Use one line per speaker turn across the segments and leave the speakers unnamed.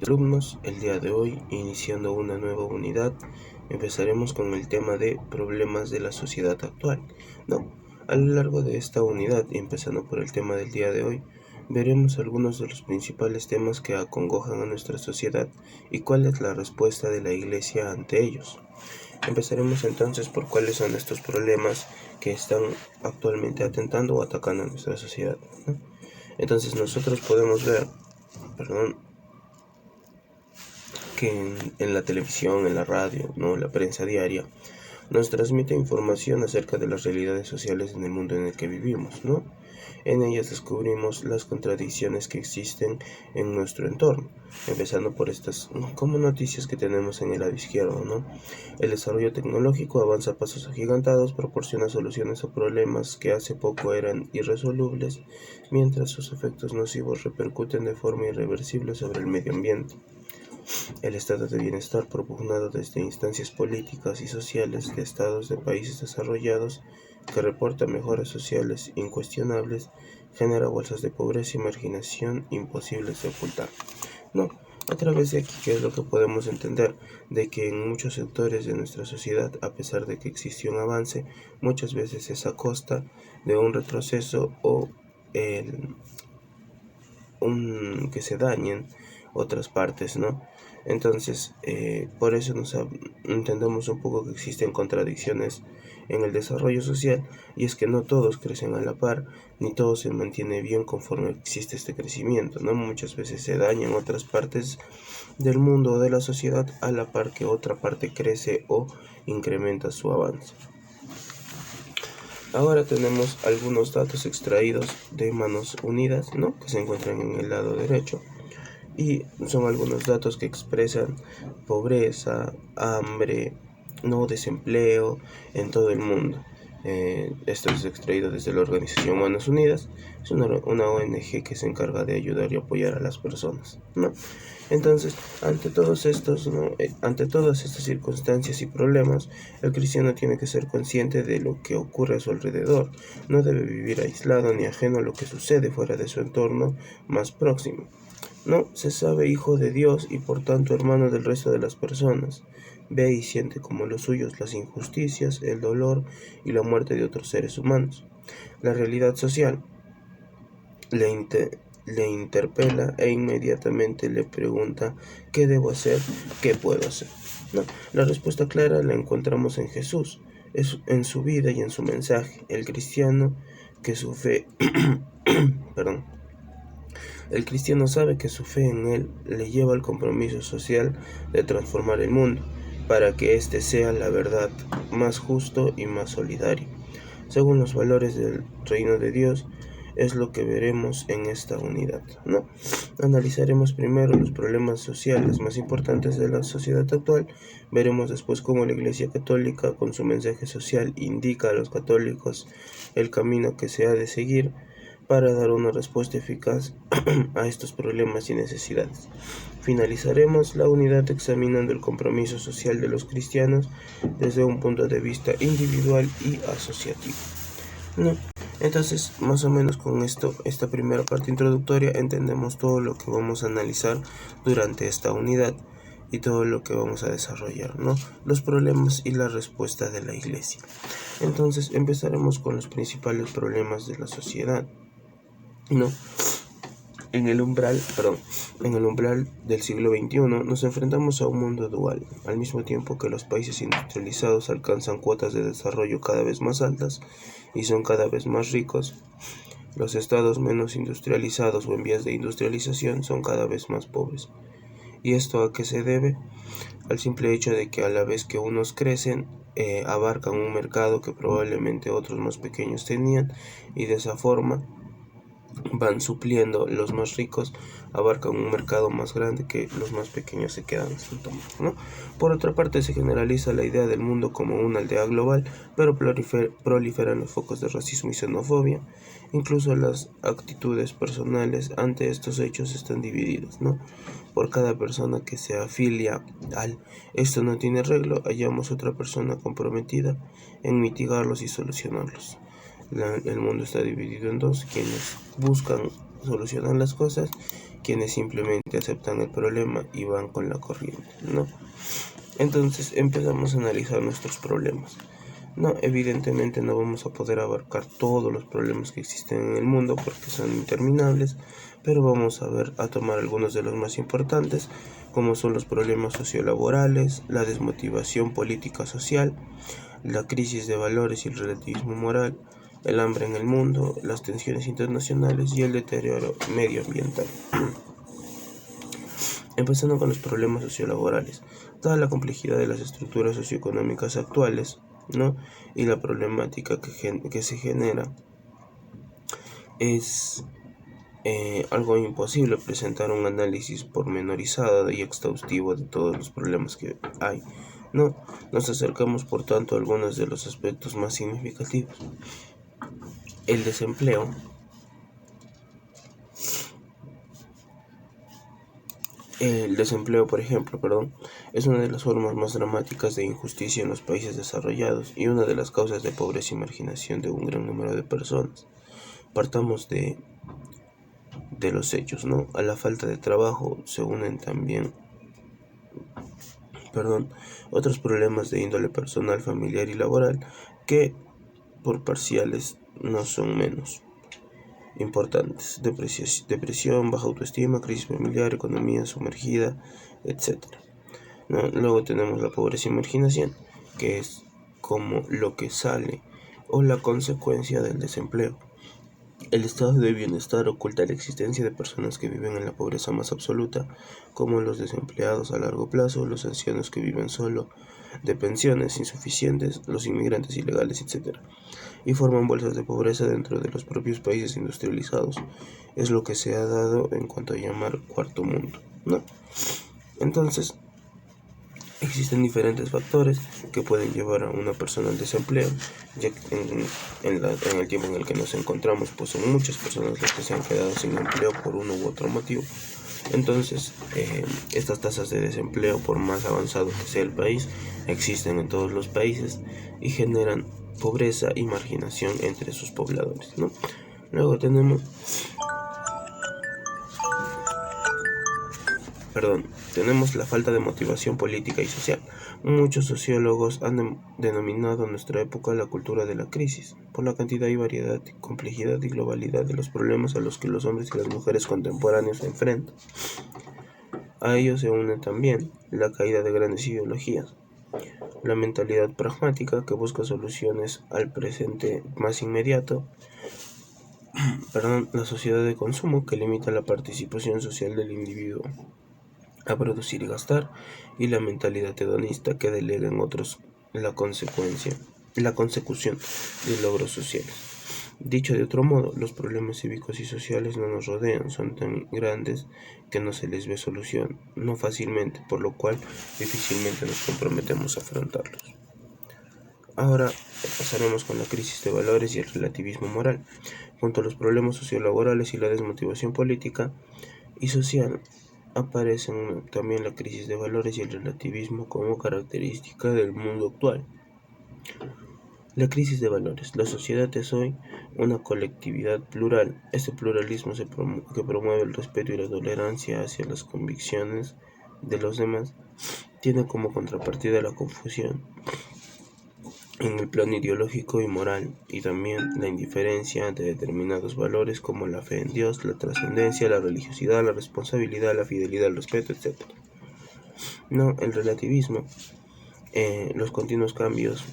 Alumnos, el día de hoy, iniciando una nueva unidad, empezaremos con el tema de problemas de la sociedad actual. A lo largo de esta unidad, y empezando por el tema del día de hoy, veremos algunos de los principales temas que acongojan a nuestra sociedad y cuál es la respuesta de la Iglesia ante ellos. Empezaremos entonces por cuáles son estos problemas que están actualmente atentando o atacando a nuestra sociedad. Entonces nosotros podemos ver, que en la televisión, en la radio, la prensa diaria, nos transmite información acerca de las realidades sociales en el mundo en el que vivimos, En ellas descubrimos las contradicciones que existen en nuestro entorno, empezando por estas como noticias que tenemos en el lado izquierdo, El desarrollo tecnológico avanza a pasos agigantados, proporciona soluciones a problemas que hace poco eran irresolubles, mientras sus efectos nocivos repercuten de forma irreversible sobre el medio ambiente. El estado de bienestar propugnado desde instancias políticas y sociales de estados de países desarrollados que reporta mejoras sociales incuestionables genera bolsas de pobreza y marginación imposibles de ocultar. A través de aquí, ¿qué es lo que podemos entender? De que en muchos sectores de nuestra sociedad, a pesar de que existe un avance, muchas veces es a costa de un retroceso o que se dañen otras partes, Entonces, por eso entendemos un poco que existen contradicciones en el desarrollo social, y es que no todos crecen a la par, ni todo se mantiene bien conforme existe este crecimiento, Muchas veces se dañan otras partes del mundo o de la sociedad a la par que otra parte crece o incrementa su avance. Ahora tenemos algunos datos extraídos de Manos Unidas, que se encuentran en el lado derecho, y son algunos datos que expresan pobreza, hambre, desempleo en todo el mundo. Esto es extraído desde la organización Manos Unidas. Es una ONG que se encarga de ayudar y apoyar a las personas, Entonces, ante todas estas circunstancias y problemas, el cristiano tiene que ser consciente de lo que ocurre a su alrededor. No debe vivir aislado ni ajeno a lo que sucede fuera de su entorno más próximo. Se sabe hijo de Dios y por tanto hermano del resto de las personas. Ve y siente como los suyos las injusticias, el dolor y la muerte de otros seres humanos. La realidad social le interpela e inmediatamente le pregunta: ¿qué debo hacer? ¿Qué puedo hacer? La respuesta clara la encontramos en Jesús, en su vida y en su mensaje. El cristiano sabe que su fe en Él le lleva al compromiso social de transformar el mundo, para que éste sea la verdad, más justo y más solidario, según los valores del reino de Dios. Es lo que veremos en esta unidad, Analizaremos primero los problemas sociales más importantes de la sociedad actual. Veremos después cómo la Iglesia Católica, con su mensaje social, indica a los católicos el camino que se ha de seguir para dar una respuesta eficaz a estos problemas y necesidades. Finalizaremos la unidad examinando el compromiso social de los cristianos desde un punto de vista individual y asociativo. Entonces, más o menos con esta primera parte introductoria, entendemos todo lo que vamos a analizar durante esta unidad y todo lo que vamos a desarrollar, los problemas y la respuesta de la Iglesia. Entonces, empezaremos con los principales problemas de la sociedad. En el umbral del siglo XXI nos enfrentamos a un mundo dual. Al mismo tiempo que los países industrializados alcanzan cuotas de desarrollo cada vez más altas y son cada vez más ricos, los estados menos industrializados o en vías de industrialización son cada vez más pobres. ¿Y esto a qué se debe? Al simple hecho de que a la vez que unos crecen, abarcan un mercado que probablemente otros más pequeños tenían, y de esa forma van supliendo. Los más ricos abarcan un mercado más grande que los más pequeños se quedan sin tomar, Por otra parte, se generaliza la idea del mundo como una aldea global, pero proliferan los focos de racismo y xenofobia. Incluso las actitudes personales ante estos hechos están divididas, Por cada persona que se afilia al "esto no tiene arreglo", hallamos otra persona comprometida en mitigarlos y solucionarlos. El mundo está dividido en dos: quienes buscan solucionan las cosas, quienes simplemente aceptan el problema y van con la corriente, ¿no? Entonces empezamos a analizar nuestros problemas. No, evidentemente no vamos a poder abarcar todos los problemas que existen en el mundo porque son interminables, pero vamos a tomar algunos de los más importantes, como son los problemas sociolaborales, la desmotivación política social, la crisis de valores y el relativismo moral, el hambre en el mundo, las tensiones internacionales y el deterioro medioambiental. Empezando con los problemas sociolaborales, dada la complejidad de las estructuras socioeconómicas actuales, ¿no? Y la problemática que se genera, es algo imposible presentar un análisis pormenorizado y exhaustivo de todos los problemas que hay, ¿no? Nos acercamos por tanto a algunos de los aspectos más significativos. El desempleo. El desempleo, por ejemplo, es una de las formas más dramáticas de injusticia en los países desarrollados y una de las causas de pobreza y marginación de un gran número de personas. Partamos de los hechos, ¿no? A la falta de trabajo se unen también, otros problemas de índole personal, familiar y laboral que, por parciales, no son menos importantes: depresión, baja autoestima, crisis familiar, economía sumergida, etc. ¿No? Luego tenemos la pobreza y marginación, que es como lo que sale o la consecuencia del desempleo. El estado de bienestar oculta la existencia de personas que viven en la pobreza más absoluta, como los desempleados a largo plazo, los ancianos que viven solo de pensiones insuficientes, los inmigrantes ilegales, etc. Y forman bolsas de pobreza dentro de los propios países industrializados. Es lo que se ha dado en cuanto a llamar cuarto mundo, ¿no? Entonces, existen diferentes factores que pueden llevar a una persona al desempleo, ya que en el tiempo en el que nos encontramos, pues son muchas personas las que se han quedado sin empleo por uno u otro motivo. Entonces, estas tasas de desempleo, por más avanzado que sea el país, existen en todos los países y generan pobreza y marginación entre sus pobladores, ¿no? Luego tenemos la falta de motivación política y social. Muchos sociólogos han denominado nuestra época la cultura de la crisis, por la cantidad y variedad, complejidad y globalidad de los problemas a los que los hombres y las mujeres contemporáneos se enfrentan. A ello se une también la caída de grandes ideologías, la mentalidad pragmática que busca soluciones al presente más inmediato, la sociedad de consumo que limita la participación social del individuo a producir y gastar, y la mentalidad hedonista que delega en otros la consecución de logros sociales. Dicho de otro modo, los problemas cívicos y sociales no nos rodean, son tan grandes que no se les ve solución, no fácilmente, por lo cual difícilmente nos comprometemos a afrontarlos. Ahora pasaremos con la crisis de valores y el relativismo moral. Junto a los problemas sociolaborales y la desmotivación política y social, aparecen también la crisis de valores y el relativismo como característica del mundo actual. La crisis de valores. La sociedad es hoy una colectividad plural. Este pluralismo que promueve el respeto y la tolerancia hacia las convicciones de los demás tiene como contrapartida la confusión en el plano ideológico y moral, y también la indiferencia ante determinados valores como la fe en Dios, la trascendencia, la religiosidad, la responsabilidad, la fidelidad, el respeto, etc. No, el relativismo, los continuos cambios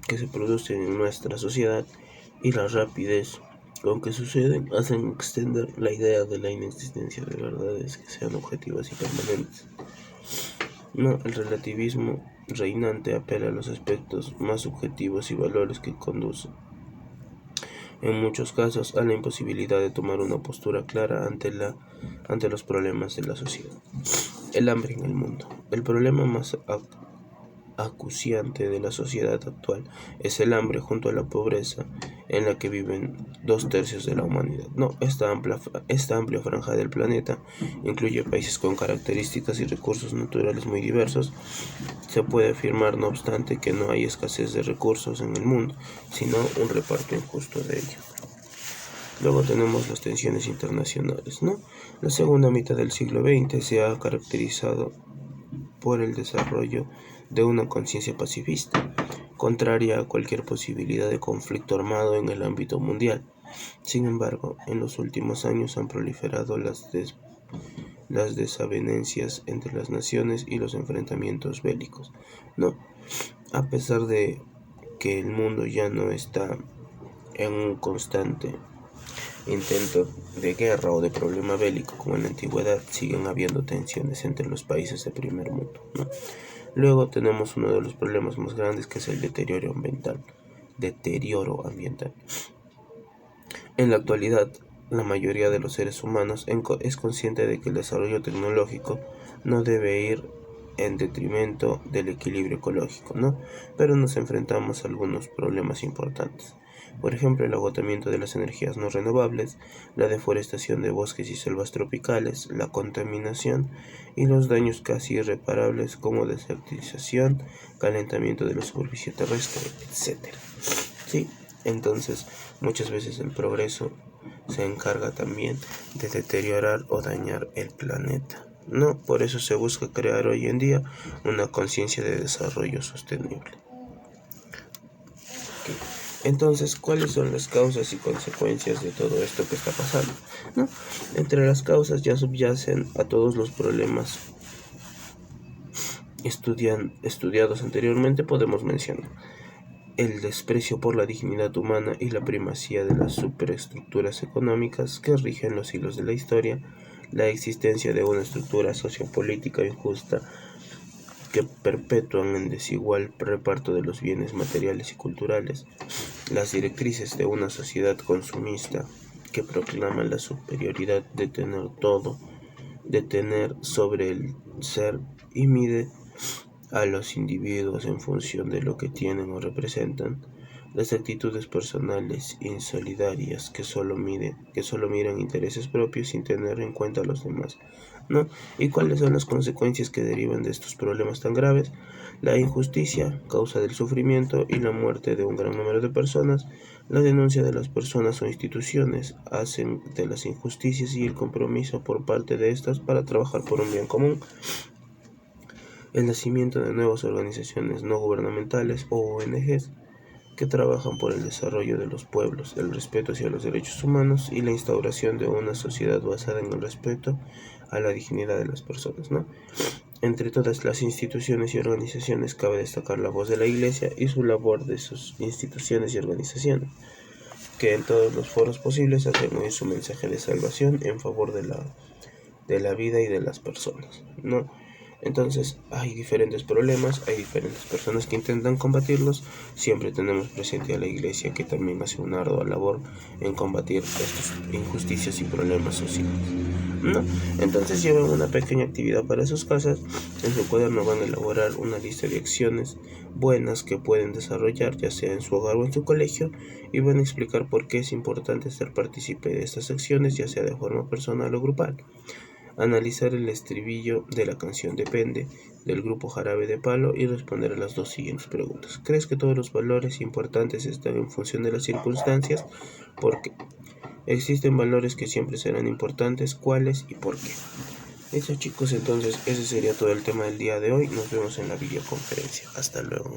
que se producen en nuestra sociedad y la rapidez con que suceden hacen extender la idea de la inexistencia de verdades que sean objetivas y permanentes. No, el relativismo reinante apela a los aspectos más subjetivos y valores que conducen, en muchos casos, a la imposibilidad de tomar una postura clara ante los problemas de la sociedad. El hambre en el mundo. El problema más acuciante de la sociedad actual es el hambre junto a la pobreza en la que viven 2/3 de la humanidad. Esta amplia franja del planeta incluye países con características y recursos naturales muy diversos. Se puede afirmar, no obstante, que no hay escasez de recursos en el mundo, sino un reparto injusto de ellos. Luego tenemos las tensiones internacionales, ¿no? La segunda mitad del siglo XX se ha caracterizado por el desarrollo de una conciencia pacifista, contraria a cualquier posibilidad de conflicto armado en el ámbito mundial. Sin embargo, en los últimos años han proliferado las desavenencias entre las naciones y los enfrentamientos bélicos, ¿no? A pesar de que el mundo ya no está en un constante intento de guerra o de problema bélico como en la antigüedad, siguen habiendo tensiones entre los países del primer mundo, ¿no? Luego tenemos uno de los problemas más grandes, que es el deterioro ambiental. En la actualidad, la mayoría de los seres humanos es consciente de que el desarrollo tecnológico no debe ir en detrimento del equilibrio ecológico, ¿no? Pero nos enfrentamos a algunos problemas importantes. Por ejemplo, el agotamiento de las energías no renovables, la deforestación de bosques y selvas tropicales, la contaminación y los daños casi irreparables como desertización, calentamiento de la superficie terrestre, etc. ¿Sí? Entonces, muchas veces el progreso se encarga también de deteriorar o dañar el planeta. No, por eso se busca crear hoy en día una conciencia de desarrollo sostenible. Okay. Entonces, ¿cuáles son las causas y consecuencias de todo esto que está pasando? ¿No? Entre las causas ya subyacen a todos los problemas estudiados anteriormente, podemos mencionar el desprecio por la dignidad humana y la primacía de las superestructuras económicas que rigen los hilos de la historia, la existencia de una estructura sociopolítica injusta que perpetúan el desigual reparto de los bienes materiales y culturales, las directrices de una sociedad consumista que proclama la superioridad de tener todo, de tener sobre el ser y mide a los individuos en función de lo que tienen o representan, las actitudes personales insolidarias que solo miran intereses propios sin tener en cuenta a los demás, ¿no? ¿Y cuáles son las consecuencias que derivan de estos problemas tan graves? La injusticia, causa del sufrimiento y la muerte de un gran número de personas, la denuncia de las personas o instituciones hacen de las injusticias y el compromiso por parte de estas para trabajar por un bien común, el nacimiento de nuevas organizaciones no gubernamentales o ONGs que trabajan por el desarrollo de los pueblos, el respeto hacia los derechos humanos y la instauración de una sociedad basada en el respeto a la dignidad de las personas, ¿no? Entre todas las instituciones y organizaciones cabe destacar la voz de la Iglesia y su labor de sus instituciones y organizaciones, que en todos los foros posibles hacen oír su mensaje de salvación en favor de la vida y de las personas, ¿no? Entonces hay diferentes problemas, hay diferentes personas que intentan combatirlos. Siempre tenemos presente a la Iglesia, que también hace una ardua labor en combatir estas injusticias y problemas sociales, ¿no? Entonces llevan una pequeña actividad para sus casas. En su cuaderno van a elaborar una lista de acciones buenas que pueden desarrollar, ya sea en su hogar o en su colegio, y van a explicar por qué es importante ser partícipe de estas acciones, ya sea de forma personal o grupal. Analizar el estribillo de la canción Depende del grupo Jarabe de Palo y responder a las dos siguientes preguntas. ¿Crees que todos los valores importantes están en función de las circunstancias? ¿Por qué? ¿Existen valores que siempre serán importantes? ¿Cuáles y por qué? Eso, chicos, entonces ese sería todo el tema del día de hoy. Nos vemos en la videoconferencia. Hasta luego.